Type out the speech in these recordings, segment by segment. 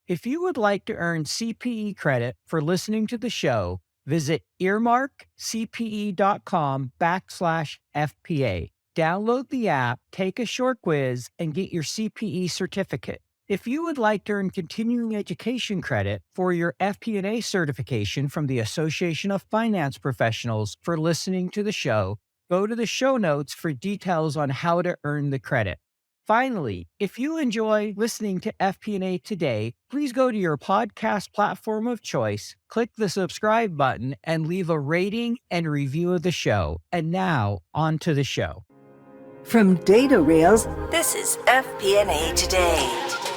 If you would like to earn CPE credit for listening to the show, visit earmarkcpe.com/FPA. Download the app, take a short quiz, and get your CPE certificate. If you would like to earn continuing education credit for your FP&A certification from the Association of Finance Professionals for listening to the show, go to the show notes for details on how to earn the credit. Finally, if you enjoy listening to FP&A Today, please go to your podcast platform of choice, click the subscribe button, and leave a rating and review of the show. And now, on to the show. From Data Rails, this is FP&A Today.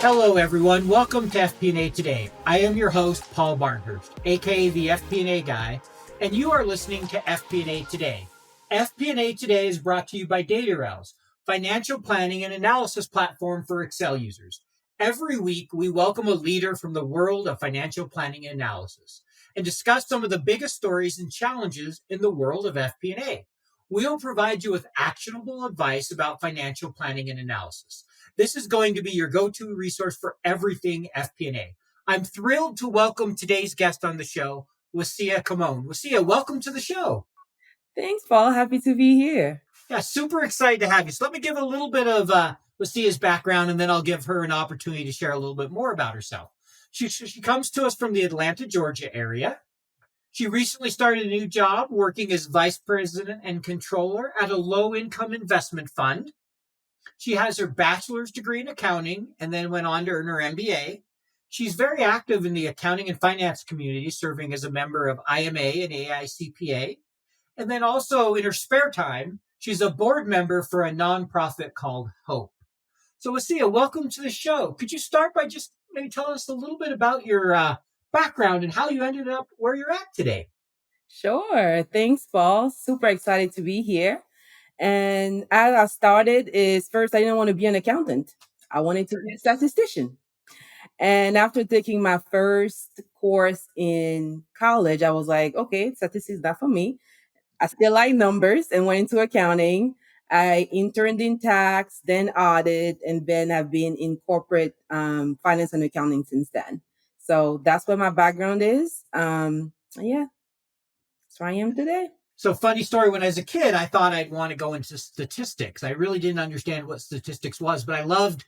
Hello, everyone. Welcome to FP&A Today. I am your host, Paul Barnhurst, aka the FP&A Guy, and you are listening to FP&A Today. FP&A Today is brought to you by Data Rails, financial planning and analysis platform for Excel users. Every week, we welcome a leader from the world of financial planning and analysis and discuss some of the biggest stories and challenges in the world of FP&A. We'll provide you with actionable advice about financial planning and analysis. This is going to be your go-to resource for everything FP&A. I'm thrilled to welcome today's guest on the show, Wassia Kamon. Wassia, welcome to the show. Thanks, Paul. Happy to be here. Yeah, super excited to have you. So let me give a little bit of Wassia's background, and then I'll give her an opportunity to share a little bit more about herself. She comes to us from the Atlanta, Georgia area. She recently started a new job working as vice president and controller at a low-income investment fund. She has her bachelor's degree in accounting and then went on to earn her MBA. She's very active in the accounting and finance community, serving as a member of IMA and AICPA. And then also in her spare time, she's a board member for a nonprofit called Hope. So Wassia, welcome to the show. Could you start by just maybe telling us a little bit about your background and how you ended up where you're at today? Sure. Thanks, Paul. Super excited to be here. And as I started is first, I didn't want to be an accountant. I wanted to be a statistician. And after taking my first course in college, I was like, okay, statistics is not for me. I still like numbers and went into accounting. I interned in tax, then audit, and then have been in corporate finance and accounting since then. So that's what my background is. Yeah, that's where I am today. So funny story, when I was a kid, I thought I'd want to go into statistics. I really didn't understand what statistics was, but I loved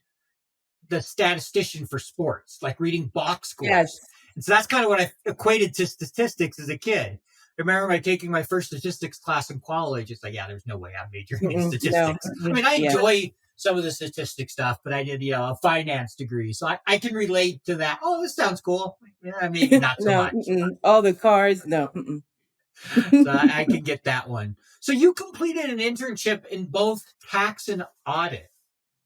the statistician for sports, like reading box scores. Yes. And so that's kind of what I equated to statistics as a kid. I remember taking my first statistics class in college. It's like, yeah, there's no way I'm majoring in statistics. No. I mean, I enjoy some of the statistics stuff, but I did, a finance degree. So I can relate to that. Oh, this sounds cool. Yeah, maybe not so much. All the cars, no. So I can get that one. So you completed an internship in both tax and audit.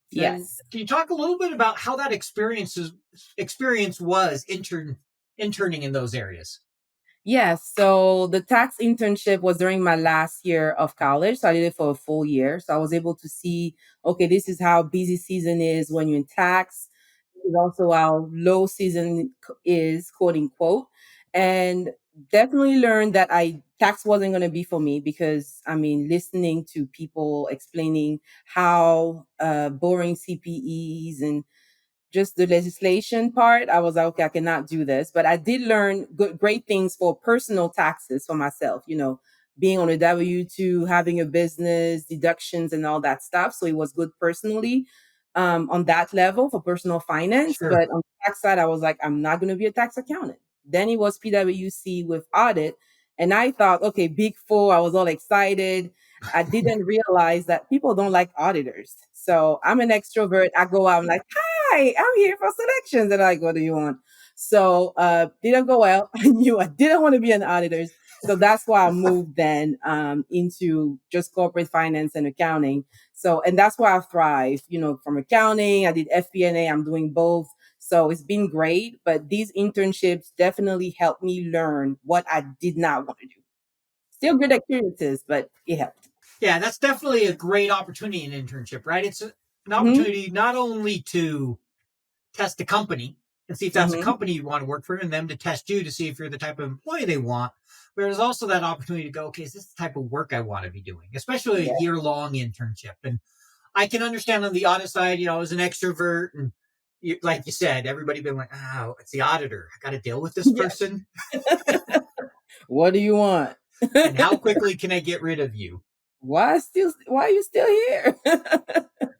Yes. Can you talk a little bit about how that experience was interning in those areas? Yes. So the tax internship was during my last year of college. So I did it for a full year. So I was able to see, okay, this is how busy season is when you're in tax. This is also how low season is, quote unquote. And definitely learned that tax wasn't going to be for me because, listening to people explaining how boring CPEs and just the legislation part, I was like, okay, I cannot do this. But I did learn great things for personal taxes for myself, being on a W-2, having a business, deductions and all that stuff. So it was good personally on that level for personal finance. Sure. But on the tax side, I was like, I'm not going to be a tax accountant. Then it was PwC with audit. And I thought, okay, Big Four, I was all excited. I didn't realize that people don't like auditors. So I'm an extrovert. I go out, I'm like, hi, I'm here for selections. And I'm like, what do you want? So didn't go well. I knew I didn't want to be an auditor. So that's why I moved then into just corporate finance and accounting. So, and that's why I thrive, from accounting. I did FP&A. I'm doing both. So it's been great. But these internships definitely helped me learn what I did not want to do. Still good experiences, but it helped. Yeah, that's definitely a great opportunity in internship, right? It's an opportunity not only to test the company and see if that's a company you want to work for, and them to test you to see if you're the type of employee they want. But there's also that opportunity to go, okay, is this the type of work I want to be doing? Especially a year-long internship. And I can understand on the audit side, as an extrovert and, like you said, everybody been like, oh, it's the auditor. I got to deal with this Yeah. person. What do you want? And how quickly can I get rid of you? Why are you still here?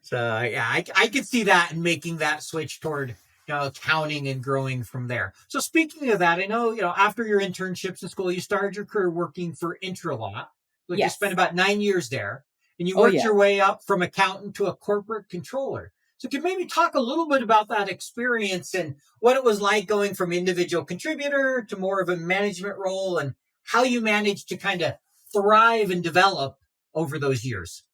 So yeah, I could see that and making that switch toward accounting and growing from there. So speaking of that, I know after your internships in school, you started your career working for Intralot. Like you spent Yes. about 9 years there, and you Oh worked yeah. your way up from accountant to a corporate controller. So can you maybe talk a little bit about that experience and what it was like going from individual contributor to more of a management role, and how you managed to kind of thrive and develop over those years?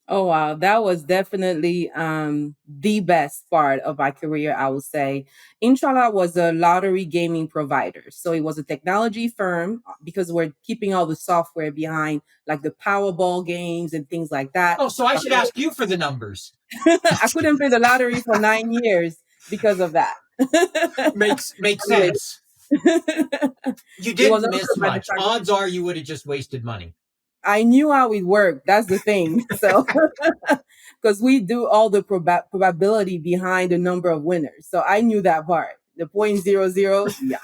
Oh wow, that was definitely the best part of my career, I would say. Intralot was a lottery gaming provider. So it was a technology firm because we're keeping all the software behind like the Powerball games and things like that. Oh, so I should ask you for the numbers. I couldn't play the lottery for 9 years because of that. Makes Anyway, sense. You it was didn't also miss much. manufacturing. Odds are you would have just wasted money. I knew how it worked. That's the thing. So, because we do all the probability behind the number of winners. So I knew that part. The point zero zero, yeah.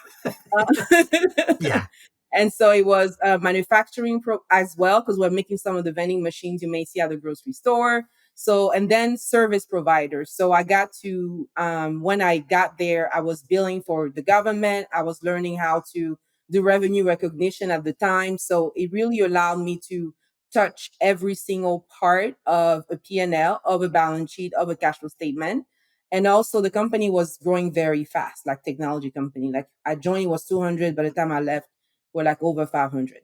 Yeah. And so it was manufacturing as well, because we're making some of the vending machines you may see at the grocery store. So, and then service providers. So I got to, when I got there, I was billing for the government. I was learning how to do revenue recognition at the time. So it really allowed me to touch every single part of a P&L, of a balance sheet, of a cash flow statement. And also the company was growing very fast, like technology company. Like I joined, it was 200. By the time I left, we're like over 500.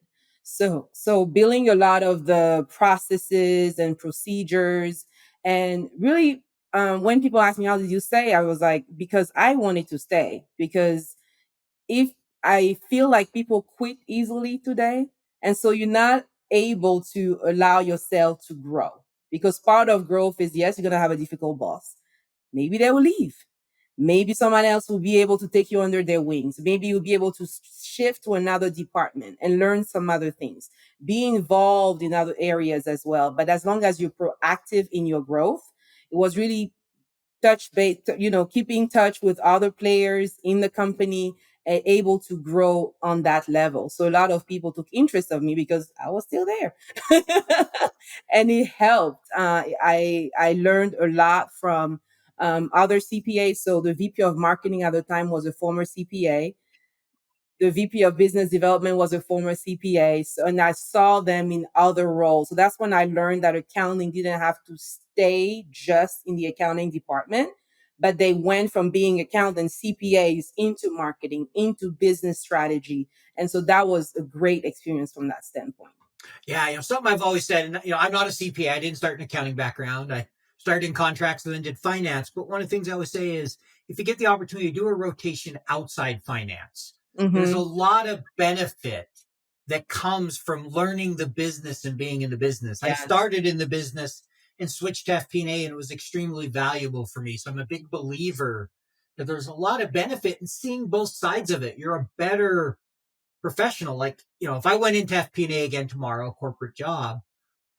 So building a lot of the processes and procedures, and really, when people ask me how did you stay, I was like, because I wanted to stay. Because if I feel like people quit easily today, and so you're not able to allow yourself to grow. Because part of growth is, yes, you're gonna have a difficult boss. Maybe they will leave. Maybe someone else will be able to take you under their wings. Maybe you'll be able to shift to another department and learn some other things. Be involved in other areas as well. But as long as you're proactive in your growth, it was really touch base, keeping in touch with other players in the company, able to grow on that level. So a lot of people took interest of me because I was still there. And it helped. I learned a lot from other CPAs. So the VP of marketing at the time was a former CPA. The VP of business development was a former CPA. So, and I saw them in other roles. So that's when I learned that accounting didn't have to stay just in the accounting department, but they went from being accountants, CPAs, into marketing, into business strategy. And so that was a great experience from that standpoint. Yeah, something I've always said, and I'm not a CPA. I didn't start an accounting background. I started in contracts and then did finance. But one of the things I always say is if you get the opportunity to do a rotation outside finance, there's a Mm-hmm. lot of benefit that comes from learning the business and being in the business. I Yes. started in the business and switched to FP&A, and it was extremely valuable for me. So I'm a big believer that there's a lot of benefit in seeing both sides of it. You're a better professional. Like, if I went into FP&A again tomorrow, a corporate job,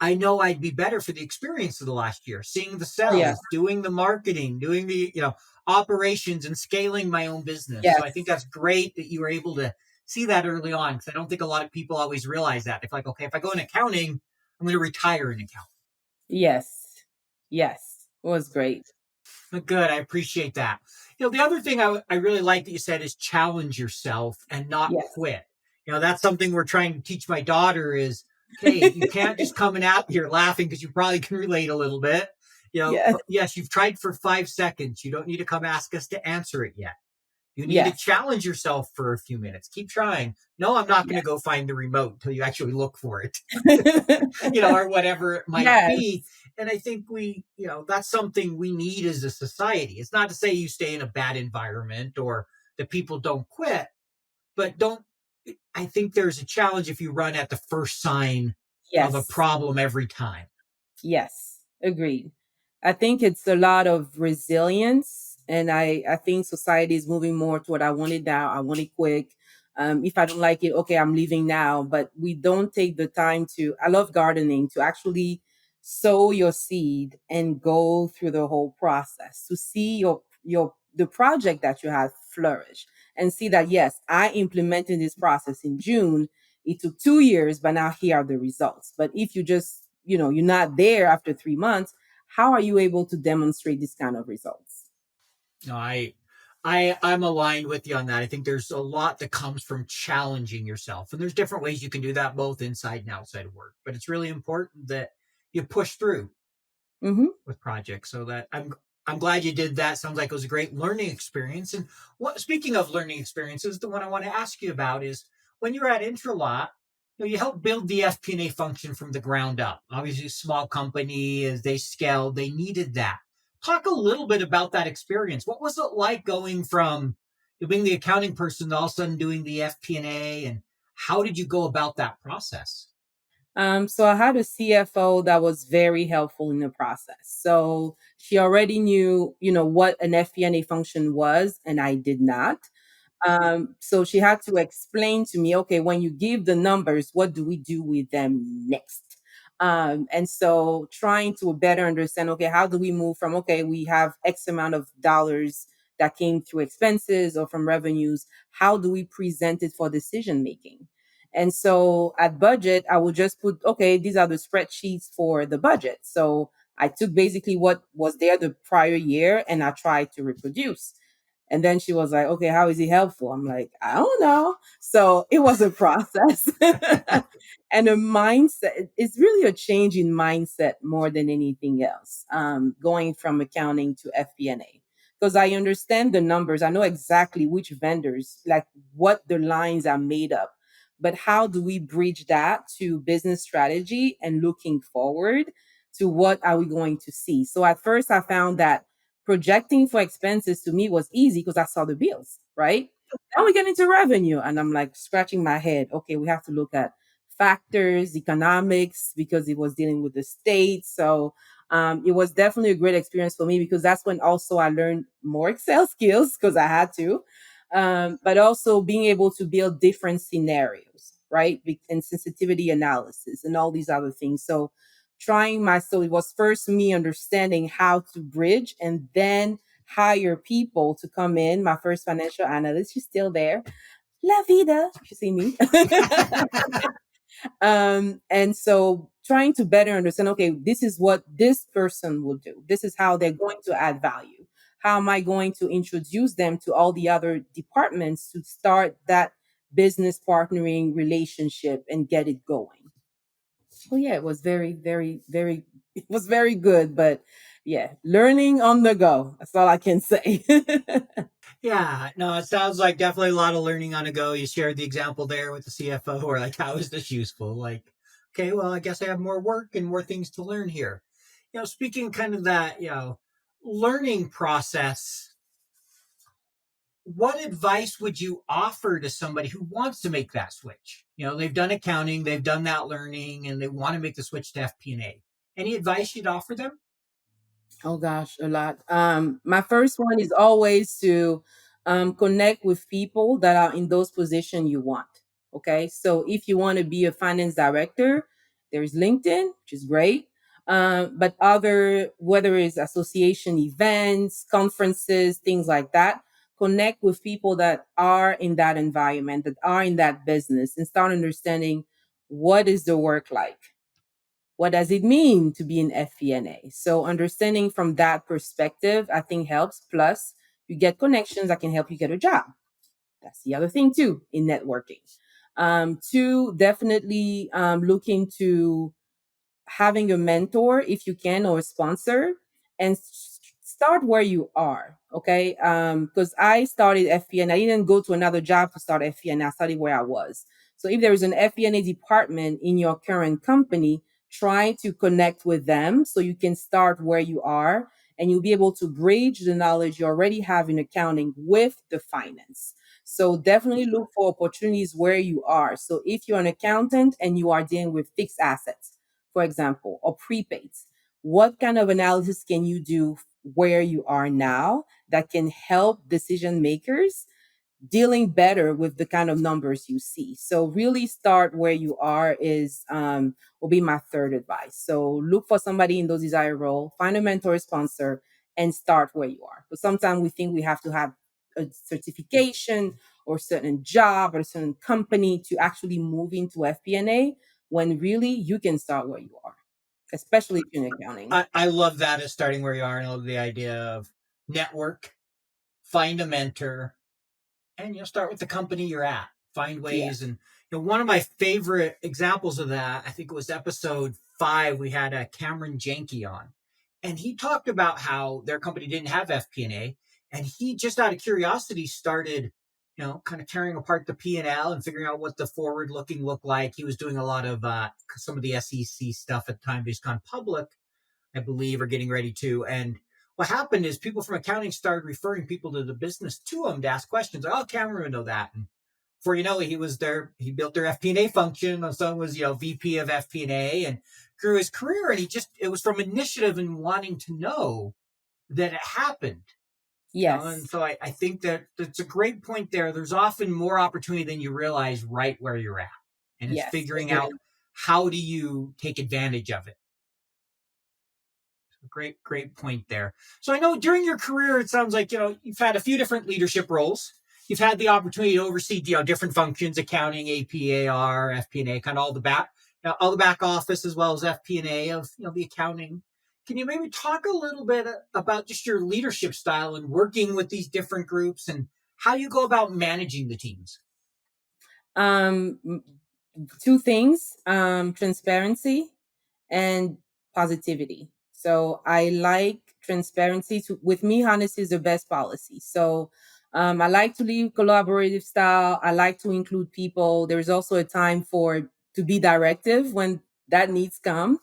I know I'd be better for the experience of the last year, seeing the Oh, yeah. sales, doing the marketing, doing the, operations and scaling my own business. So I think Yes. that's great that you were able to see that early on, because I don't think a lot of people always realize that. If like, okay, if I go in accounting, I'm going to retire in accounting. Yes. Yes. It was great. Good. I appreciate that. The other thing I really like that you said is challenge yourself and not Yes. quit. That's something we're trying to teach my daughter is, okay, you can't just come and out here laughing because you probably can relate a little bit. Yes. Yes, you've tried for 5 seconds. You don't need to come ask us to answer it yet. You need to Yes. challenge yourself for a few minutes. Keep trying. No, I'm not going to Yes. go find the remote until you actually look for it, or whatever it might Yes. be. And I think that's something we need as a society. It's not to say you stay in a bad environment or that people don't quit, but I think there's a challenge if you run at the first sign of a Yes. problem every time. Yes, agreed. I think it's a lot of resilience, and I think society is moving more toward I want it now, I want it quick. If I don't like it, okay, I'm leaving now. But we don't take the time to. I love gardening, to actually sow your seed and go through the whole process to see the project that you have flourish and see that, yes, I implemented this process in June. It took 2 years, but now here are the results. But if you just, you're not there after 3 months, how are you able to demonstrate this kind of results? No, I'm aligned with you on that. I think there's a lot that comes from challenging yourself, and there's different ways you can do that, both inside and outside of work. But it's really important that you push through Mm-hmm. with projects. So that I'm glad you did that. Sounds like it was a great learning experience. And speaking of learning experiences, the one I want to ask you about is when you're at Intralot, you helped build the FP&A function from the ground up. Obviously, a small company, as they scaled, they needed that. Talk a little bit about that experience. What was it like going from being the accounting person to all of a sudden doing the FP&A, and how did you go about that process? So I had a CFO that was very helpful in the process. So she already knew, what an FP&A function was, and I did not. So she had to explain to me, okay, when you give the numbers, what do we do with them next? And so trying to better understand, okay, how do we move from, okay, we have X amount of dollars that came through expenses or from revenues. How do we present it for decision making? And so at budget, I would just put, okay, these are the spreadsheets for the budget. So I took basically what was there the prior year and I tried to reproduce. And then she was like, okay, how is he helpful? I'm like, I don't know. So it was a process and a mindset. It's really a change in mindset more than anything else, going from accounting to FP&A. Because I understand the numbers. I know exactly which vendors, like what the lines are made up. But how do we bridge that to business strategy and looking forward to what are we going to see? So at first I found that projecting for expenses to me was easy because I saw the bills, right? Now we get into revenue, and I'm like scratching my head. Okay, we have to look at factors, economics, because it was dealing with the state. So it was definitely a great experience for me because that's when also I learned more Excel skills because I had to, but also being able to build different scenarios, right? And sensitivity analysis and all these other things. So so it was first me understanding how to bridge and then hire people to come in. My first financial analyst, she's still there. La vida, you see me. And so trying to better understand, okay, this is what this person will do. This is how they're going to add value. How am I going to introduce them to all the other departments to start that business partnering relationship and get it going? Oh yeah, it was very, very, very, it was very good. But yeah, learning on the go. That's all I can say. Yeah, no, it sounds like definitely a lot of learning on the go. You shared the example there with the CFO, or like, how is this useful? Like, okay, well, I guess I have more work and more things to learn here. Speaking kind of that, learning process, what advice would you offer to somebody who wants to make that switch? They've done accounting, they've done that learning, and they want to make the switch to FP&A. Any advice you'd offer them? Oh gosh, a lot. My first one is always to connect with people that are in those positions you want. Okay, so if you want to be a finance director, there's LinkedIn, which is great. But whether it's association events, conferences, things like that, connect with people that are in that environment, that are in that business, and start understanding what is the work like, what does it mean to be in FP&A? So understanding from that perspective, I think helps. Plus, you get connections that can help you get a job. That's the other thing too in networking. Two, definitely look into having a mentor if you can or a sponsor and start where you are. Okay, because I started FP&A. I didn't go to another job to start FP&A. I started where I was. So if there is an FP&A department in your current company, try to connect with them so you can start where you are and you'll be able to bridge the knowledge you already have in accounting with the finance. So definitely look for opportunities where you are. So if you're an accountant and you are dealing with fixed assets, for example, or prepaids, what kind of analysis can you do where you are now that can help decision makers dealing better with the kind of numbers you see? So really start where you are is will be my third advice. So look for somebody in those desired role, find a mentor sponsor, and start where you are. But sometimes we think we have to have a certification or certain job or a certain company to actually move into FP&A, when really you can start where you are, especially if you're in accounting. I love that as starting where you are, and I love the idea of network, find a mentor, and start with the company you're at. Find Yeah. ways, and one of my favorite examples of that, I think it was episode 5. We had Cameron Janke on, and he talked about how their company didn't have FP&A, and he just out of curiosity started, kind of tearing apart the P&L and figuring out what the forward looking looked like. He was doing a lot of some of the SEC stuff at the time, but he's gone public, I believe, are getting ready to. And what happened is people from accounting started referring people to the business to him to ask questions. Like, oh, Cameron would know that. And before you know it, he was there. He built their FP&A function. My son was, VP of FP&A and grew his career. And it was from initiative and wanting to know that it happened. And Yes. so I think that that's a great point there. There's often more opportunity than you realize right where you're at. And it's Yes. figuring Agree. out how do you take advantage of it. Great point there. So I know during your career, it sounds like, you've had a few different leadership roles. You've had the opportunity to oversee, different functions, accounting, APAR, FP&A, kind of all the back office, as well as FP&A of, the accounting. Can you maybe talk a little bit about just your leadership style and working with these different groups and how you go about managing the teams? Um, Two things, transparency and positivity. So I like transparency. With me, honesty is the best policy. So I like to leave collaborative style. I like to include people. There's also a time to be directive when that needs come.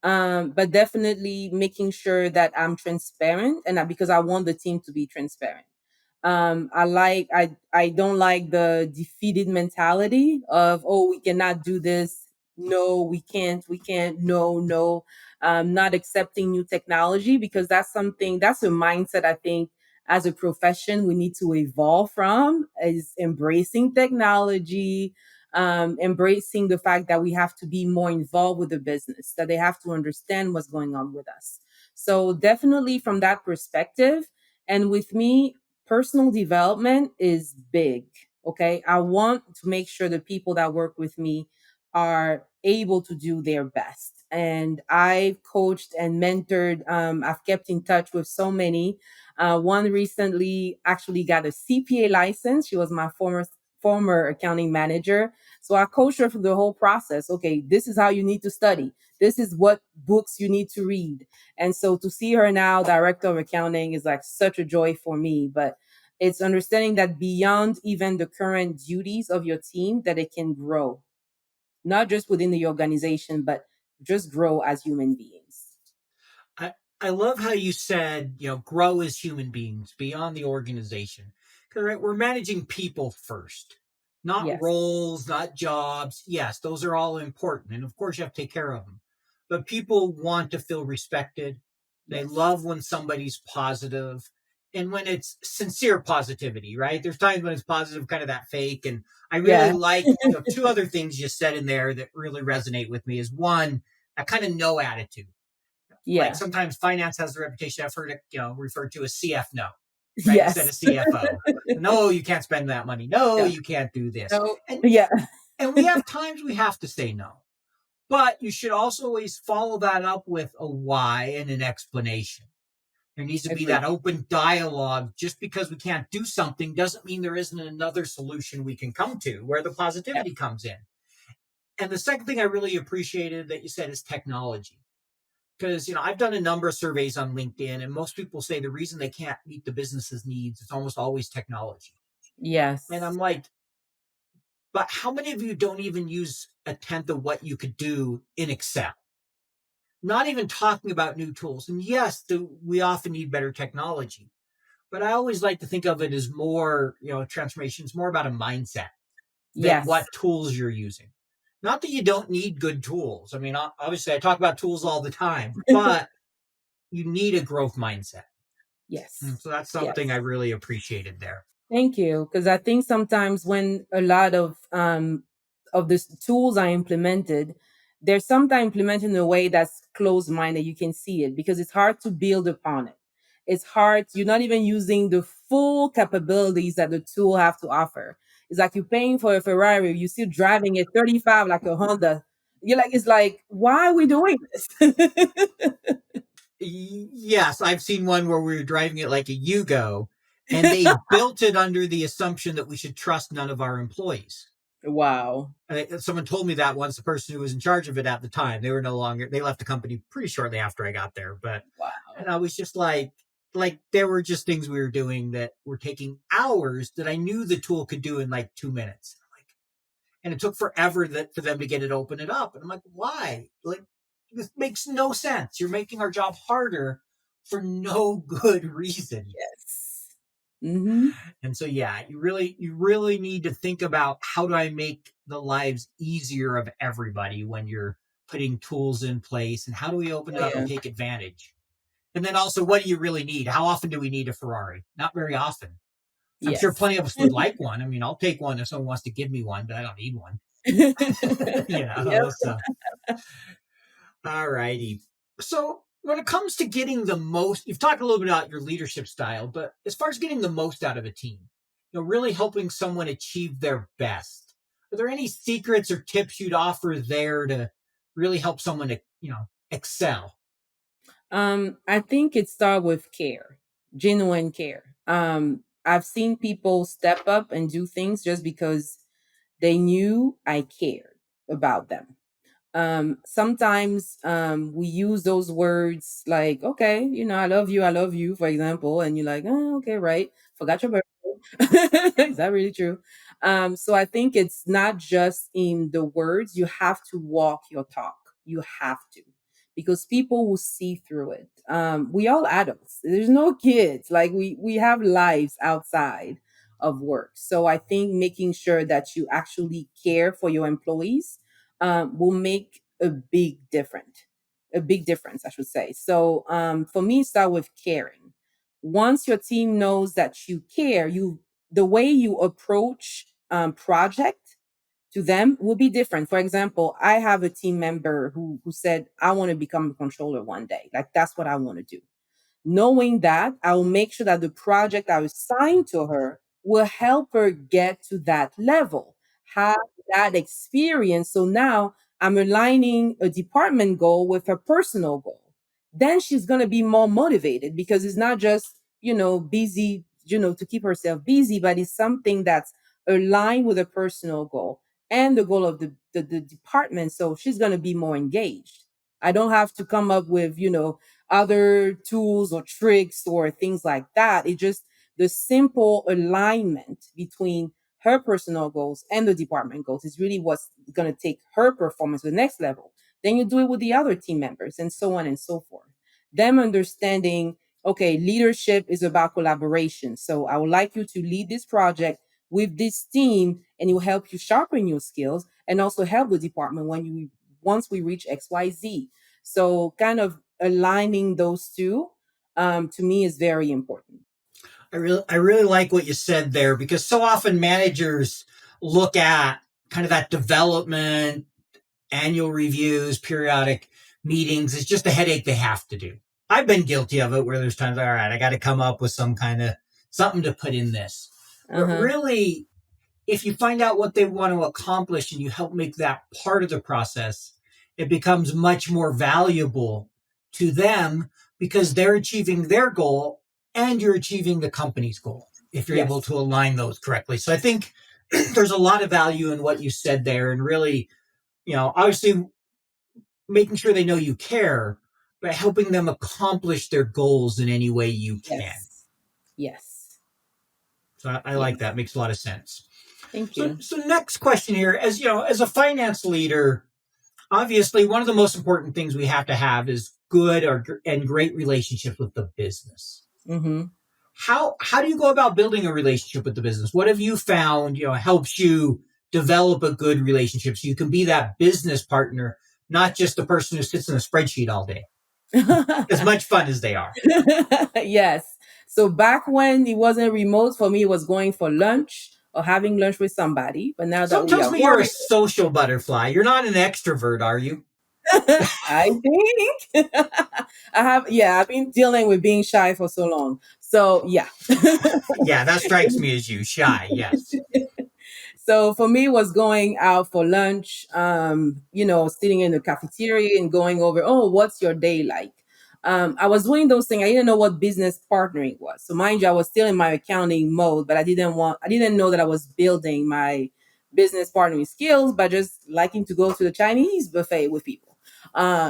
But definitely making sure that I'm transparent, and because I want the team to be transparent. I don't like the defeated mentality of, oh, we cannot do this, no, we can't, no. Not accepting new technology, because that's a mindset I think as a profession we need to evolve from, is embracing technology, embracing the fact that we have to be more involved with the business, that they have to understand what's going on with us. So definitely from that perspective. And with me, personal development is big. Okay. I want to make sure the people that work with me are able to do their best. And I've coached and mentored, I've kept in touch with so many. One recently actually got a CPA license. She was my former accounting manager. So I coached her through the whole process. Okay, this is how you need to study. This is what books you need to read. And so to see her now, director of accounting, is like such a joy for me. But it's understanding that beyond even the current duties of your team, that it can grow, not just within the organization, but just grow as human beings. I, I love how you said, grow as human beings beyond the organization. Because, right, we're managing people first, not Yes. roles, not jobs. Yes, those are all important. And of course, you have to take care of them. But people want to feel respected. They Yes. love when somebody's positive and when it's sincere positivity, right? There's times when it's positive, kind of that fake. And I really Yeah. like, two other things you said in there that really resonate with me is one, that kind of no attitude. Like Yeah. sometimes finance has the reputation, I've heard it, referred to as CF no, right? Instead Yes. of CFO. No, you can't spend that money. No, Yeah. you can't do this. So, And yeah. and we have times we have to say no. But you should also always follow that up with a why and an explanation. There needs to be Agree. that open dialogue. Just because we can't do something doesn't mean there isn't another solution we can come to where the Yeah. positivity comes in. And the second thing I really appreciated that you said is technology. Because I've done a number of surveys on LinkedIn, and most people say the reason they can't meet the business's needs is almost always technology. And I'm Yes. like, but how many of you don't even use a tenth of what you could do in Excel? Not even talking about new tools. And yes, we often need better technology, but I always like to think of it as more, transformation is more about a mindset than Yes. what tools you're using. Not that you don't need good tools. I mean, obviously, I talk about tools all the time, but you need a growth mindset. Yes. So that's something I Yes. really appreciated there. Thank you. Because I think sometimes when a lot of the tools are implemented, they're sometimes implemented in a way that's closed minded. You can see it because it's hard to build upon it. it's hard. You're not even using the full capabilities that the tool have to offer. It's like you're paying for a Ferrari, you're still driving a 35 like a Honda. You're like, it's like, why are we doing this? Yes, I've seen one where we were driving it like a Yugo, and they built it under the assumption that we should trust none of our employees. Wow. Someone told me that once, the person who was in charge of it at the time, they were no longer, they left the company pretty shortly after I got there. But, Wow. and I was just like there were just things we were doing that were taking hours that I knew the tool could do in like 2 minutes. And it took forever for them to get it open it up. And I'm like, why? Like, this makes no sense. You're making our job harder for no good reason. Yes. Mm-hmm. And so, yeah, you really need to think about, how do I make the lives easier of everybody when you're putting tools in place, and how do we open it up and take advantage? And then also, what do you really need? How often do we need a Ferrari? Not very often. I'm sure plenty of us would like one. I mean, I'll take one if someone wants to give me one, but I don't need one. Yep. So, all righty. So when it comes to getting the most, you've talked a little bit about your leadership style, but as far as getting the most out of a team, really helping someone achieve their best, are there any secrets or tips you'd offer there to really help someone to, excel? I think it starts with care, genuine care. I've seen people step up and do things just because they knew I cared about them. Sometimes we use those words like, okay, I love you, for example, and you're like, oh, okay, right. Forgot your birthday. Is that really true? So I think it's not just in the words. You have to walk your talk. You have to, because people will see through it. We all adults. There's no kids. Like we have lives outside of work. So I think making sure that you actually care for your employees will make a big difference, I should say. So for me, start with caring. Once your team knows that you care, the way you approach project to them will be different. For example, I have a team member who said, I want to become a controller one day. Like, that's what I want to do. Knowing that, I will make sure that the project I assigned to her will help her get to that level, have that experience. So now I'm aligning a department goal with her personal goal. Then she's going to be more motivated, because it's not just, busy, to keep herself busy, but it's something that's aligned with a personal goal and the goal of the department. So she's going to be more engaged. I don't have to come up with, other tools or tricks or things like that. It's just the simple alignment between her personal goals and the department goals is really what's going to take her performance to the next level. Then you do it with the other team members, and so on and so forth. Them understanding, okay, leadership is about collaboration. So I would like you to lead this project with this team, and it will help you sharpen your skills and also help the department once we reach XYZ. So kind of aligning those two, to me, is very important. I really like what you said there, because so often managers look at kind of that development, annual reviews, periodic meetings as just a headache they have to do. I've been guilty of it, where there's times, all right, I got to come up with some kind of something to put in this. But really, if you find out what they want to accomplish and you help make that part of the process, it becomes much more valuable to them, because they're achieving their goal and you're achieving the company's goal if you're able to align those correctly. So I think there's a lot of value in what you said there, and really, obviously making sure they know you care, but helping them accomplish their goals in any way you can. Yes. So I like that. Makes a lot of sense. Thank you. So next question here, as a finance leader, obviously one of the most important things we have to have is good and great relationships with the business. Mm-hmm. How do you go about building a relationship with the business? What have you found, helps you develop a good relationship so you can be that business partner, not just the person who sits in a spreadsheet all day? As much fun as they are. Yes. So back when it wasn't remote, for me, it was going for lunch or having lunch with somebody. But now that Sometimes you're a social butterfly. You're not an extrovert, are you? I think I've been dealing with being shy for so long. So yeah. Yeah, that strikes me as you, shy. Yes. So for me, it was going out for lunch, sitting in the cafeteria and going over, oh, what's your day like? I was doing those things. I didn't know what business partnering was. So mind you, I was still in my accounting mode, but I didn't know that I was building my business partnering skills by just liking to go to the Chinese buffet with people.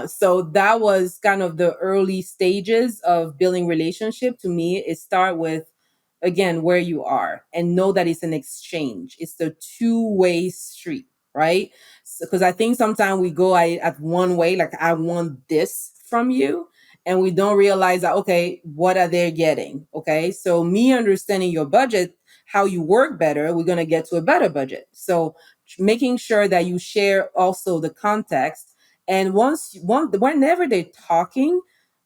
So that was kind of the early stages of building relationship. To me, it start with, again, where you are, and know that it's an exchange. It's a two-way street, right? Because I think sometimes we go at one way, like I want this from you, and we don't realize that, okay, what are they getting? Okay, so me understanding your budget, how you work better, we're going to get to a better budget. So making sure that you share also the context, and whenever they're talking,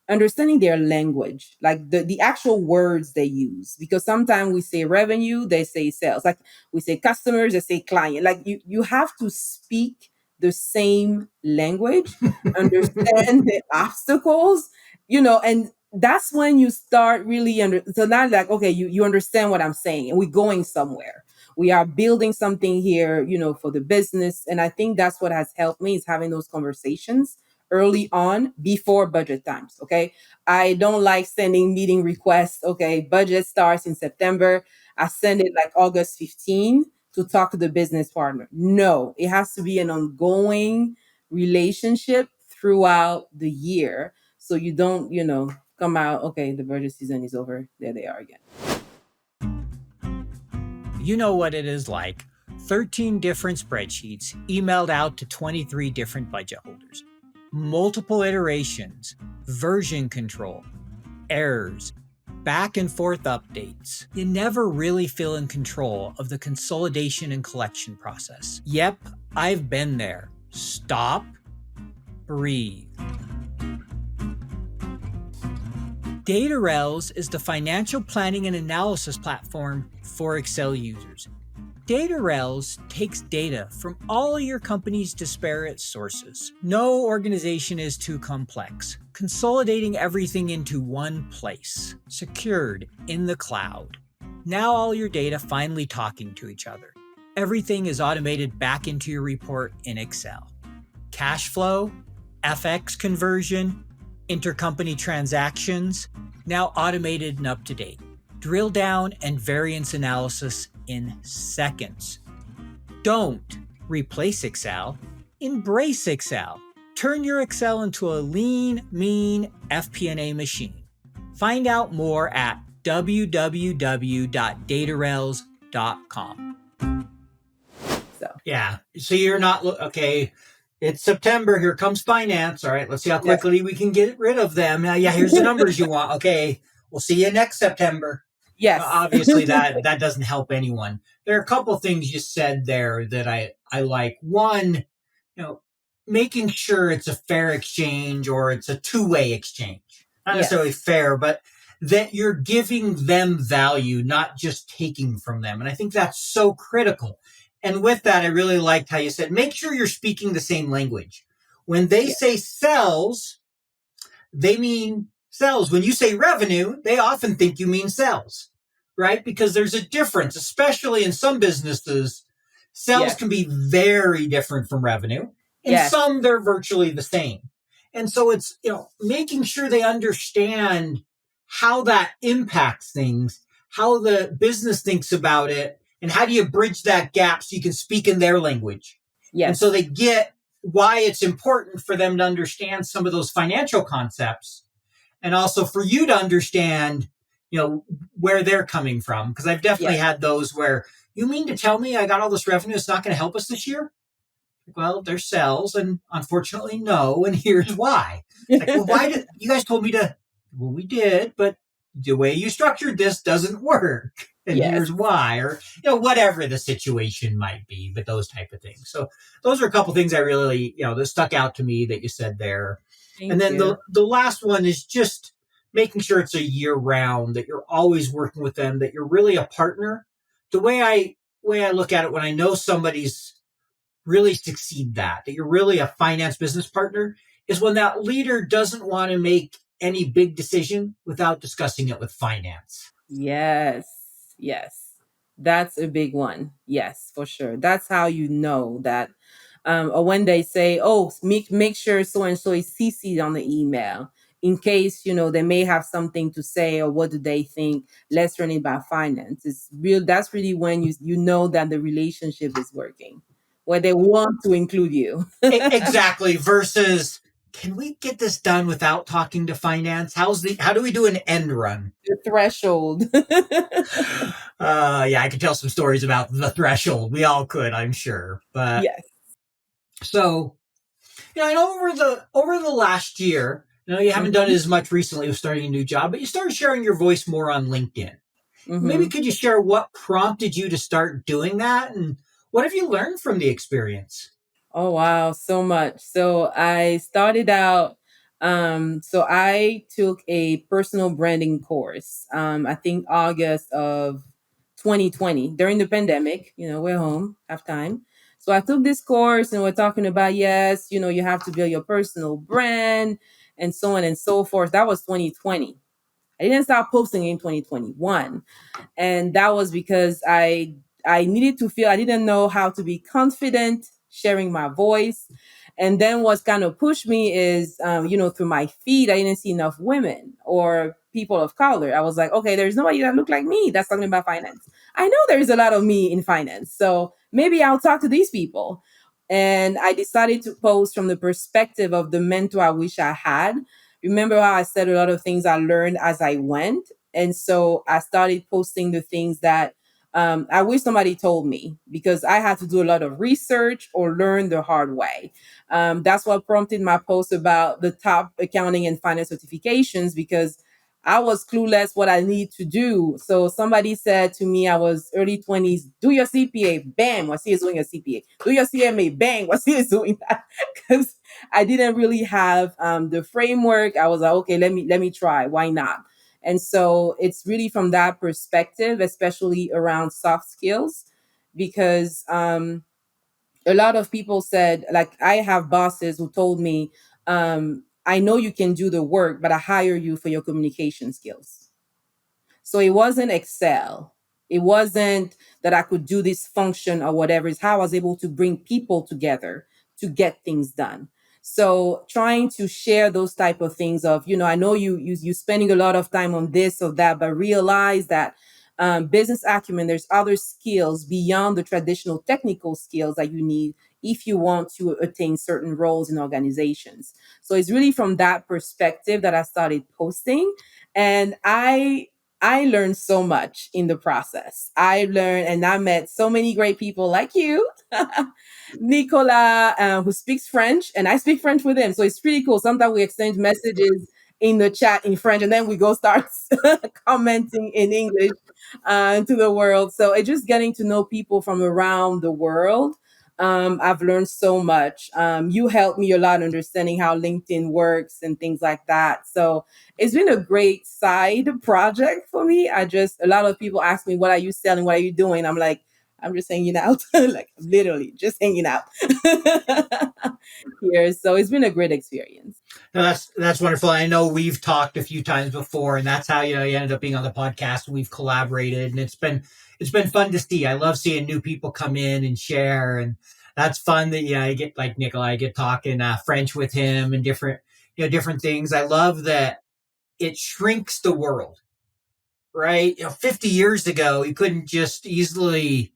understanding their language, like the actual words they use, because sometimes we say revenue, they say sales, like we say customers, they say client. Like you have to speak the same language, understand the obstacles, and that's when you start really so now, like, okay, you understand what I'm saying, and we're going somewhere, we are building something here, for the business. And I think that's what has helped me, is having those conversations early on before budget times. Okay. I don't like sending meeting requests. Okay. Budget starts in September. I send it like August 15 to talk to the business partner. No, it has to be an ongoing relationship throughout the year. So you don't, come out, okay, the budget season is over. There they are again. You know what it is like. 13 different spreadsheets emailed out to 23 different budget holders. Multiple iterations, version control, errors, back and forth updates. You never really feel in control of the consolidation and collection process. Yep, I've been there. Stop, breathe. DataRels is the financial planning and analysis platform for Excel users. DataRels takes data from all your company's disparate sources. No organization is too complex, consolidating everything into one place, secured in the cloud. Now all your data finally talking to each other. Everything is automated back into your report in Excel. Cash flow, FX conversion, intercompany transactions, now automated and up to date. Drill down and variance analysis in seconds. Don't replace Excel, embrace Excel. Turn your Excel into a lean, mean FP&A machine. Find out more at www.datarels.com. Yeah, so you're not, okay, it's September, here comes finance. All right, let's see how quickly we can get rid of them. Yeah, here's the numbers you want. Okay, we'll see you next September. Yes. Obviously, that doesn't help anyone. There are a couple things you said there that I like. One, making sure it's a fair exchange, or it's a two-way exchange. Not necessarily fair, but that you're giving them value, not just taking from them. And I think that's so critical. And with that, I really liked how you said, make sure you're speaking the same language. When they say sales, they mean sales. When you say revenue, they often think you mean sales, right? Because there's a difference, especially in some businesses. Sales can be very different from revenue. In some, they're virtually the same. And so it's, making sure they understand how that impacts things, how the business thinks about it, and how do you bridge that gap so you can speak in their language? Yes. And so they get why it's important for them to understand some of those financial concepts, and also for you to understand, where they're coming from. Because I've definitely had those where, you mean to tell me I got all this revenue, it's not going to help us this year? Well, there's sales, and unfortunately, no, and here's why. Like, well, why did you guys told me to? Well, we did, but the way you structured this doesn't work, and here's why, or whatever the situation might be, but those type of things. So those are a couple things I really, that stuck out to me that you said there. And then the last one is just making sure it's a year round, that you're always working with them, that you're really a partner. The way I look at it, when I know somebody's really succeed that you're really a finance business partner is when that leader doesn't want to make any big decision without discussing it with finance. Yes. Yes. That's a big one. Yes, for sure. That's how you know that. Or when they say, oh, make sure so and so is CC'd on the email in case, they may have something to say or what do they think. Let's run it by finance. It's real. That's really when you know that the relationship is working, where they want to include you. Exactly. Versus, can we get this done without talking to finance? How do we do an end run? The threshold. Yeah, I could tell some stories about the threshold. We all could, I'm sure. But Yes. so, I know over the last year, you haven't done it as much recently with starting a new job, but you started sharing your voice more on LinkedIn. Maybe Mm-hmm. could you share what prompted you to start doing that, and what have you learned from the experience? Oh wow, so much. So I started out so I took a personal branding course. I think August of 2020 during the pandemic, we're home, have time. So I took this course and we're talking about yes, you have to build your personal brand and so on and so forth. That was 2020. I didn't start posting in 2021, and that was because I needed to feel I didn't know how to be confident sharing my voice. And then what's kind of pushed me is through my feed I didn't see enough women or people of color. I was like, okay, there's nobody that look like me that's talking about finance. I know there's a lot of me in finance, so maybe I'll talk to these people. And I decided to post from the perspective of the mentor I wish I had. Remember how I said a lot of things I learned as I went? And so I started posting the things that I wish somebody told me, because I had to do a lot of research or learn the hard way. That's what prompted my post about the top accounting and finance certifications, because I was clueless what I need to do. So somebody said to me, I was early 20s, do your CPA, bam, Wassia is doing a CPA. Do your CMA, bang, Wassia is doing that. Because I didn't really have the framework. I was like, okay, let me try. Why not? And so it's really from that perspective, especially around soft skills, because a lot of people said, like, I have bosses who told me, I know you can do the work, but I hire you for your communication skills. So it wasn't Excel. It wasn't that I could do this function or whatever. It's how I was able to bring people together to get things done. So trying to share those type of things of, I know you spending a lot of time on this or that, but realize that business acumen, there's other skills beyond the traditional technical skills that you need if you want to attain certain roles in organizations. So it's really from that perspective that I started posting. And I learned so much in the process. I learned and I met so many great people like you, Nicola, who speaks French, and I speak French with him. So it's pretty cool. Sometimes we exchange messages in the chat in French, and then we go start commenting in English to the world. So it's just getting to know people from around the world. I've learned so much. You helped me a lot understanding how LinkedIn works and things like that. So it's been a great side project for me. A lot of people ask me, what are you selling? What are you doing? I'm like, I'm just hanging out, like literally just hanging out here. So it's been a great experience. No, that's wonderful. I know we've talked a few times before, and that's how you ended up being on the podcast. We've collaborated, and it's been fun to see. I love seeing new people come in and share, and that's fun. That I get like Nicola, I get talking French with him and different things. I love that it shrinks the world, right? 50 years ago, you couldn't just easily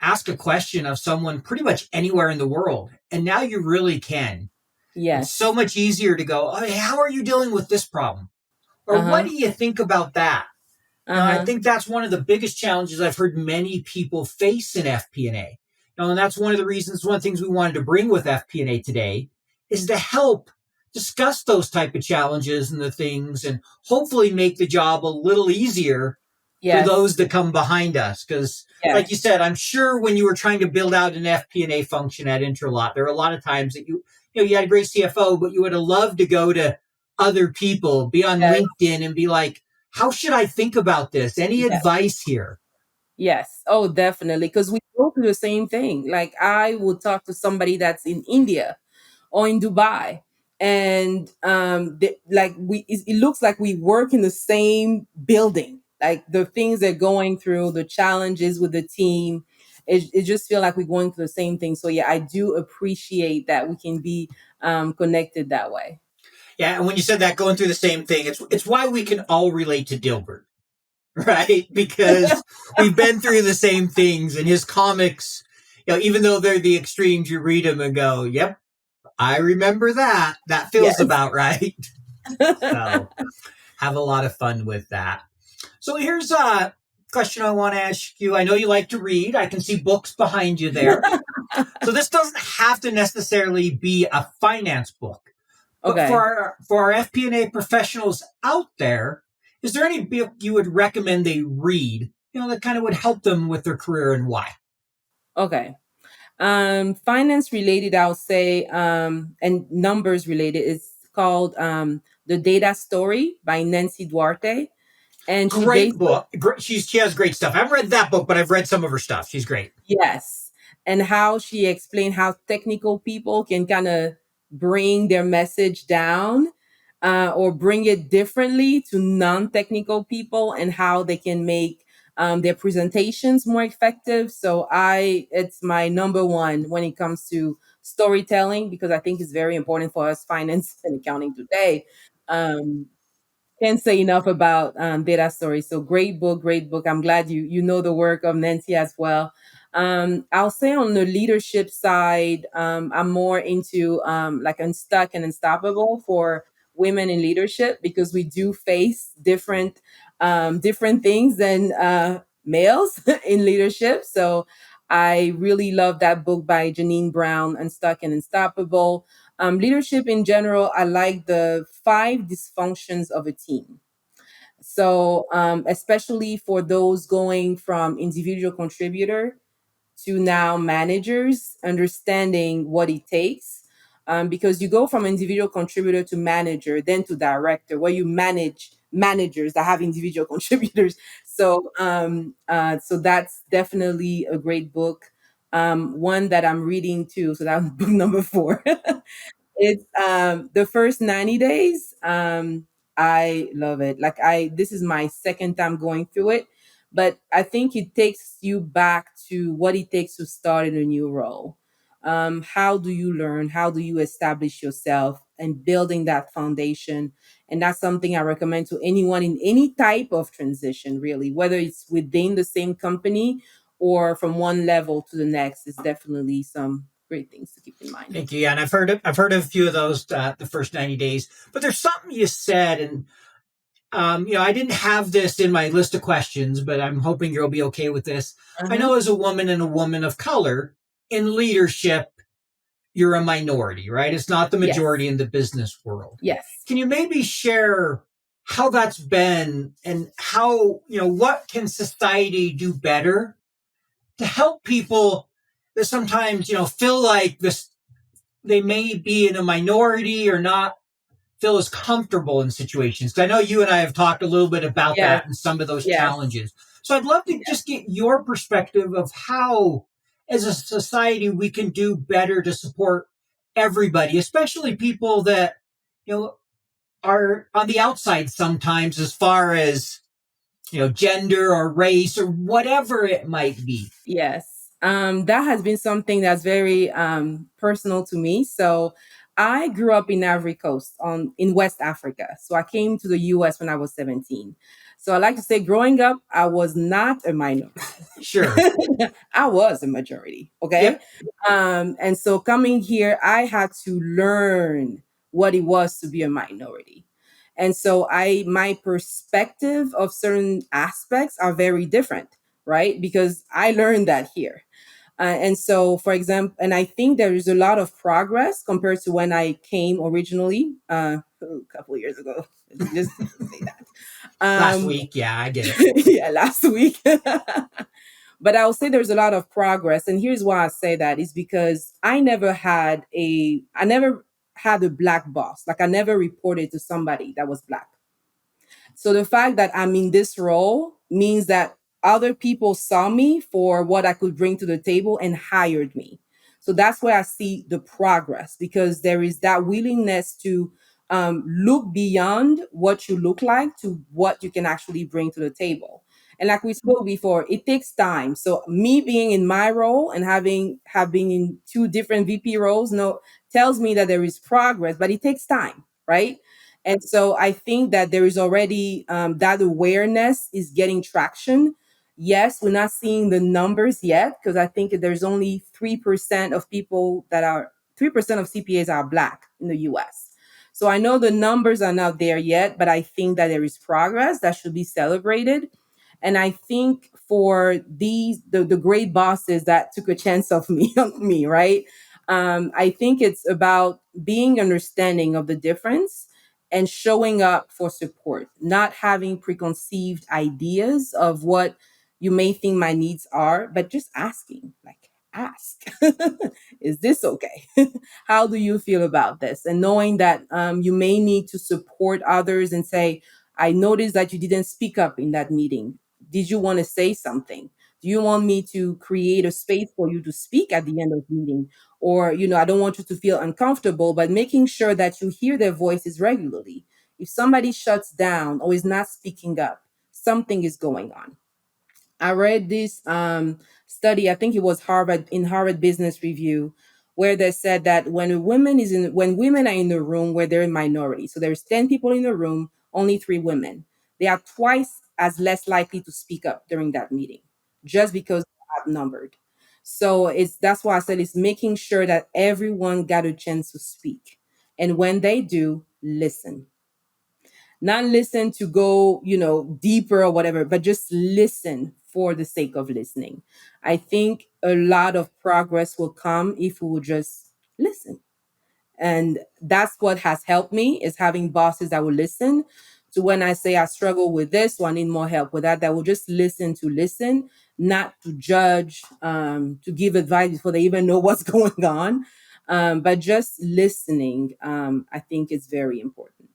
ask a question of someone pretty much anywhere in the world, and now you really can. It's so Yes. much easier to go, oh, hey, how are you dealing with this problem? Or what Uh-huh. do you think about that? I Uh-huh. think that's one of the biggest challenges I've heard many people face in FP&A. And that's one of the reasons, one of the things we wanted to bring with FP&A today is to help discuss those type of challenges and the things, and hopefully make the job a little easier for Yes. those that come behind us. Because, like you Yes. said, I'm sure when you were trying to build out an FP&A function at Intralot, there are a lot of times that you had a great CFO, but you would have loved to go to other people, be on Yes. LinkedIn, and be like, "How should I think about this? Any Yes. advice here?" Yes. Oh, definitely. Because we go through the same thing. Like I would talk to somebody that's in India or in Dubai, and like it looks like we work in the same building. Like the things they're going through, the challenges with the team, it just feel like we're going through the same thing. So yeah, I do appreciate that we can be connected that way. Yeah, and when you said that, going through the same thing, it's why we can all relate to Dilbert, right? Because we've been through the same things, and his comics, even though they're the extremes, you read them and go, "Yep, I remember that. That feels Yes. about right." So have a lot of fun with that. So here's a question I want to ask you. I know you like to read. I can see books behind you there. So this doesn't have to necessarily be a finance book. But Okay. for our FP&A professionals out there, is there any book you would recommend they read, that kind of would help them with their career and why? Okay. Finance related, I'll say, and numbers related. It's called The Data Story by Nancy Duarte. And she Great basically, book. She has great stuff. I haven't read that book, but I've read some of her stuff. She's great. yes, and how she explained how technical people can kind of bring their message down, or bring it differently to non-technical people, and how they can make their presentations more effective. So it's my number one when it comes to storytelling, because I think it's very important for us finance and accounting today. Um, can't say enough about data stories. So great book, great book. I'm glad you know the work of Nancy as well. I'll say on the leadership side, I'm more into like Unstuck and Unstoppable for women in leadership, because we do face different things than males in leadership. So I really love that book by Janine Brown, Unstuck and Unstoppable. Leadership in general, I like the five dysfunctions of a team. So, especially for those going from individual contributor to now managers, understanding what it takes. Because you go from individual contributor to manager, then to director, where you manage managers that have individual contributors. So that's definitely a great book. One that I'm reading too. So that's book number four. It's the first 90 days. I love it. Like this is my second time going through it, but I think it takes you back to what it takes to start in a new role. How do you learn? How do you establish yourself and building that foundation? And that's something I recommend to anyone in any type of transition, really, whether it's within the same company or from one level to the next. Is definitely some great things to keep in mind. Thank you. Yeah, and I've heard of a few of those the first 90 days. But there's something you said, and I didn't have this in my list of questions, but I'm hoping you'll be okay with this. I Uh-huh. know as a woman and a woman of color in leadership, you're a minority, right? It's not the Yes. majority in the business world. Yes. Can you maybe share how that's been and how, what can society do better to help people that sometimes, feel like this they may be in a minority or not feel as comfortable in situations. 'Cause I know you and I have talked a little bit about Yes. that and some of those Yes. challenges. So I'd love to Yes. just get your perspective of how, as a society, we can do better to support everybody, especially people that, you know, are on the outside sometimes as far as, gender or race or whatever it might be. Yes. That has been something that's very personal to me. So I grew up in Ivory Coast in West Africa. So I came to the US when I was 17. So I like to say growing up, I was not a minority. Sure. I was a majority. Okay. Yep. And so coming here, I had to learn what it was to be a minority. And so my perspective of certain aspects are very different, right? Because I learned that here. And so, for example, and I think there is a lot of progress compared to when I came originally a couple of years ago. Just to say that. Last Um, week. Yeah, I get it. yeah, last week. But I'll say there's a lot of progress. And here's why I say that is because I never had a black boss. Like I never reported to somebody that was black. So the fact that I'm in this role means that other people saw me for what I could bring to the table and hired me. So that's where I see the progress, because there is that willingness to look beyond what you look like to what you can actually bring to the table. And like we spoke before, it takes time. So me being in my role and have been in two different VP roles, no, tells me that there is progress, but it takes time, right? And so I think that there is already that awareness is getting traction. Yes, we're not seeing the numbers yet, because I think there's only 3% of people that are 3% of CPAs are Black in the US. So I know the numbers are not there yet, but I think that there is progress that should be celebrated. And I think for the great bosses that took a chance of me on me, right? I think it's about being understanding of the difference and showing up for support, not having preconceived ideas of what you may think my needs are, but just asking, like, ask, is this okay? How do you feel about this? And knowing that you may need to support others and say, I noticed that you didn't speak up in that meeting. Did you want to say something? Do you want me to create a space for you to speak at the end of the meeting? Or, I don't want you to feel uncomfortable, but making sure that you hear their voices regularly. If somebody shuts down or is not speaking up, something is going on. I read this study, I think it was Harvard Business Review, where they said that when women are in the room where they're in minority, so there's 10 people in the room, only 3 women, they are twice as less likely to speak up during that meeting, just because they're outnumbered. So that's why I said it's making sure that everyone got a chance to speak. And when they do, listen, not listen to go, deeper or whatever, but just listen for the sake of listening. I think a lot of progress will come if we will just listen. And that's what has helped me, is having bosses that will listen to when I say I struggle with this, or I need more help with that, that will just listen, not to judge, to give advice before they even know what's going on. But just listening, I think is very important.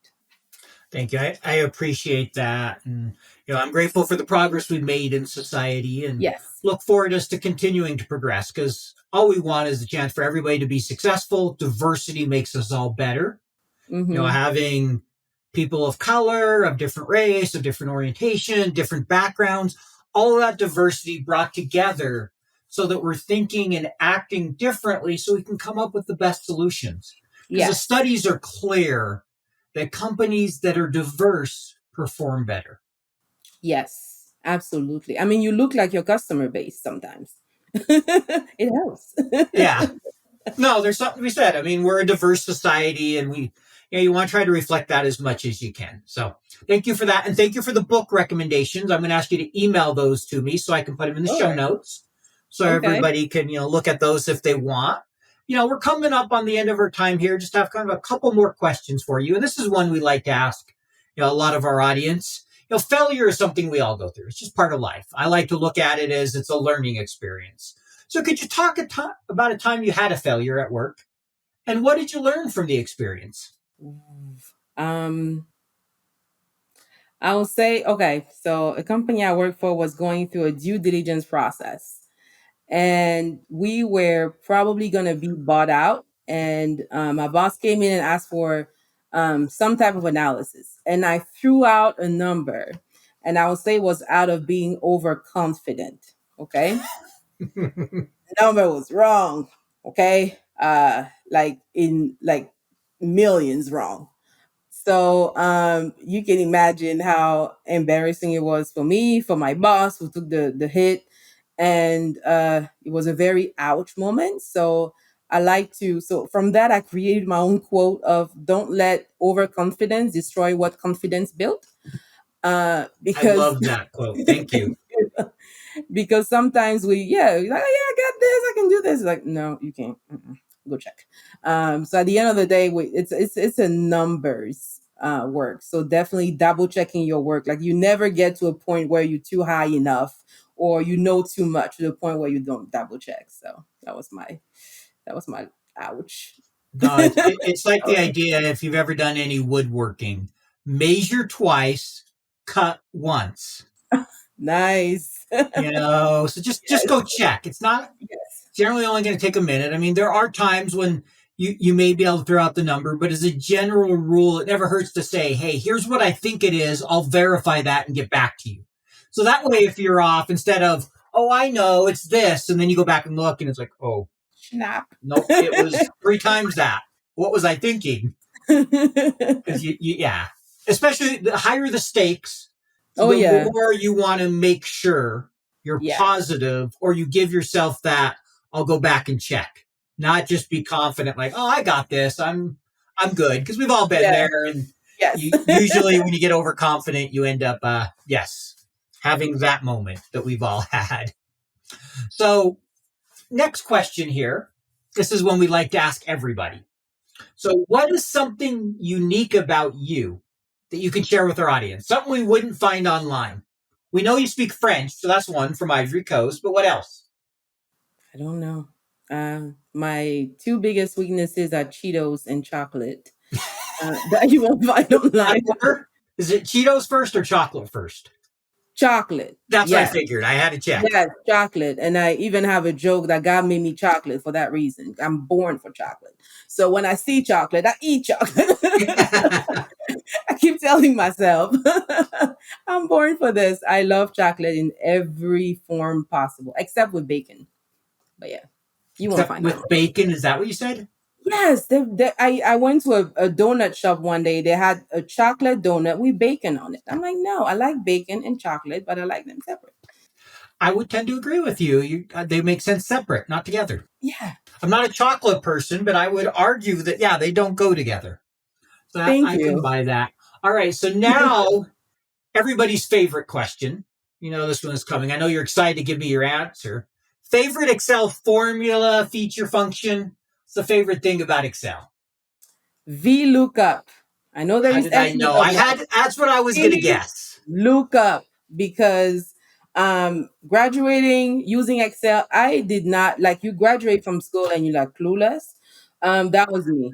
Thank you. I appreciate that. And, I'm grateful for the progress we've made in society and Yes. look forward us to continuing to progress, because all we want is a chance for everybody to be successful. Diversity makes us all better. Mm-hmm. Having people of color, of different race, of different orientation, different backgrounds, all of that diversity brought together so that we're thinking and acting differently so we can come up with the best solutions. Because the Yes. studies are clear that companies that are diverse perform better. Yes. Absolutely. I mean, you look like your customer base sometimes. It helps. Yeah. No, there's something to be said. I mean, we're a diverse society, and you want to try to reflect that as much as you can. So thank you for that. And thank you for the book recommendations. I'm going to ask you to email those to me so I can put them in the All show right. notes so Okay. everybody can, look at those if they want. We're coming up on the end of our time here. Just have kind of a couple more questions for you. And this is one we like to ask, a lot of our audience. Failure is something we all go through. It's just part of life. I like to look at it as it's a learning experience. So could you talk about a time you had a failure at work, and what did you learn from the experience? Um, I will say, okay, so a company I worked for was going through a due diligence process, and we were probably going to be bought out. And my boss came in and asked for some type of analysis, and I threw out a number, and I would say it was out of being overconfident. Okay, the number was wrong. Okay, like in like millions wrong. So you can imagine how embarrassing it was for me, for my boss who took the hit, and it was a very ouch moment. So so from that I created my own quote of "Don't let overconfidence destroy what confidence built," I because love that quote. Thank you. because sometimes we're like, oh, yeah, I got this, I can do this. Like, no, you can't. Go check. So at the end of the day, it's a numbers work. So definitely double checking your work. Like, you never get to a point where you're too high enough or you know too much to the point where you don't double check. So that was my ouch. No, it's like the idea, if you've ever done any woodworking, measure twice, cut once. Nice. So just go check. It's not Yes. generally only going to take a minute. I mean, there are times when you may be able to throw out the number, but as a general rule, it never hurts to say, hey, here's what I think it is. I'll verify that and get back to you. So that way, if you're off, instead of, oh, I know it's this, and then you go back and look and it's like, oh, Snap. nope, it was 3 times that. What was I thinking? Because yeah, especially the higher the stakes, Oh, the yeah. more you want to make sure you're Yeah. positive, or you give yourself that, I'll go back and check, not just be confident like, oh, I got this, I'm good, because we've all been Yeah. there. And Yes. usually when you get overconfident, you end up having that moment that we've all had. So next question here, this is one we like to ask everybody. So what is something unique about you that you can share with our audience? Something we wouldn't find online. We know you speak French, so that's one from Ivory Coast, but what else? I don't know. My two biggest weaknesses are Cheetos and chocolate. That you won't find online. Is it Cheetos first or chocolate first? Chocolate. That's what I Yes. figured. I had to check. Yes, chocolate. And I even have a joke that God made me chocolate for that reason. I'm born for chocolate. So when I see chocolate, I eat chocolate. I keep telling myself, I'm born for this. I love chocolate in every form possible, except with bacon. But yeah, you won't Except find with it. bacon, is that what you said? Yes, I went to a donut shop one day. They had a chocolate donut with bacon on it. I'm like, no, I like bacon and chocolate, but I like them separate. I would tend to agree with you. They make sense separate, not together. Yeah. I'm not a chocolate person, but I would argue that, yeah, they don't go together. So Thank I can you. buy that. All right. So now everybody's favorite question. You know, this one is coming. I know you're excited to give me your answer. Favorite Excel formula, feature, function? What's the favorite thing about Excel? VLOOKUP. I know there How is did I X know? That's what I was going to guess. VLOOKUP because graduating using Excel, I did not like you graduate from school and you're like clueless. That was me.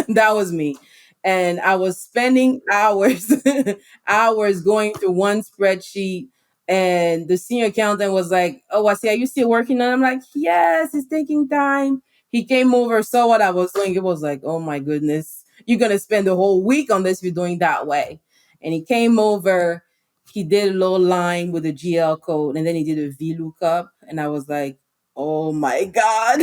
That was me. And I was spending hours, hours going through one spreadsheet. And the senior accountant was like, "Oh, I see. Are you still working on it?" I'm like, "Yes, it's taking time." He came over, saw what I was doing. It was like, "Oh my goodness, you're gonna spend the whole week on this if you're doing that way." And he came over, he did a little line with a GL code, and then he did a VLOOKUP. And I was like, oh my God,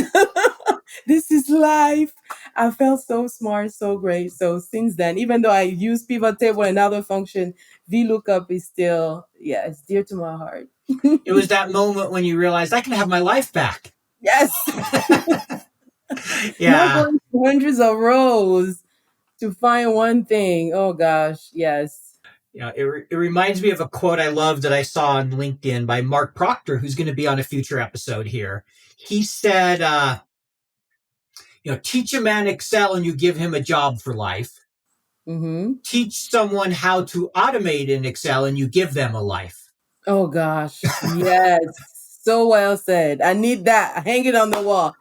this is life. I felt so smart, so great. So since then, even though I use pivot table and other function, VLOOKUP is still, yeah, it's dear to my heart. It was that moment when you realized I can have my life back. Yes. Yeah. Not going through hundreds of rows to find one thing. Oh gosh, yes. It reminds me of a quote I love that I saw on LinkedIn by Mark Proctor, who's going to be on a future episode here. He said, teach a man Excel and you give him a job for life. Mm-hmm. Teach someone how to automate in Excel and you give them a life. Oh gosh, yes. So well said. I need that. Hang it on the wall.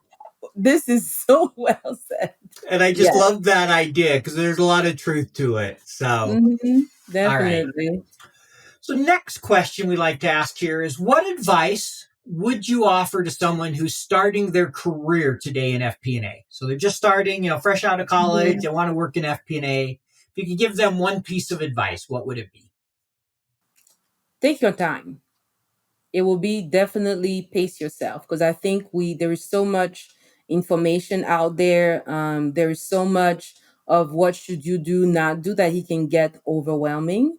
This is so well said. And I just love that idea because there's a lot of truth to it. So, Definitely. All right. So next question we like to ask here is, what advice would you offer to someone who's starting their career today in FP&A? So they're just starting, fresh out of college, they want to work in FP&A. If you could give them one piece of advice, what would it be? Take your time. It will be definitely pace yourself because I think there is so much information out there. There is so much of what should you do, not do that he can get overwhelming.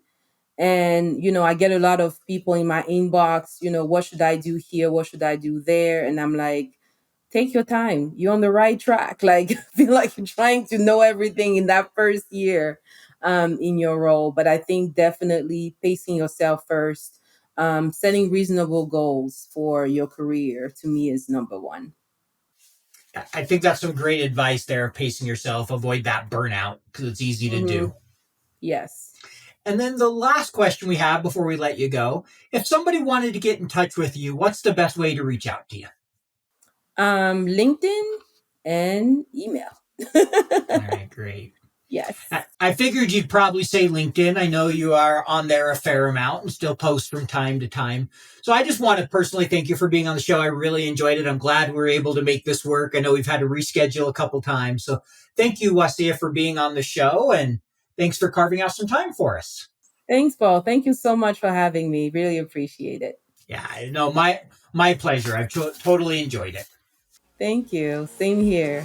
And I get a lot of people in my inbox, what should I do here, what should I do there, and I'm like, take your time, you're on the right track. Like, I feel like you're trying to know everything in that first year in your role. But I think definitely pacing yourself first, setting reasonable goals for your career, to me, is number one. I think that's some great advice there, pacing yourself, avoid that burnout because it's easy to do. Yes. And then the last question we have before we let you go, if somebody wanted to get in touch with you, what's the best way to reach out to you? LinkedIn and email. All right, great. Yes. I figured you'd probably say LinkedIn. I know you are on there a fair amount and still post from time to time. So I just want to personally thank you for being on the show. I really enjoyed it. I'm glad we were able to make this work. I know we've had to reschedule a couple times. So thank you, Wassia, for being on the show, and thanks for carving out some time for us. Thanks, Paul. Thank you so much for having me. Really appreciate it. Yeah, no, my pleasure. I've totally enjoyed it. Thank you. Same here.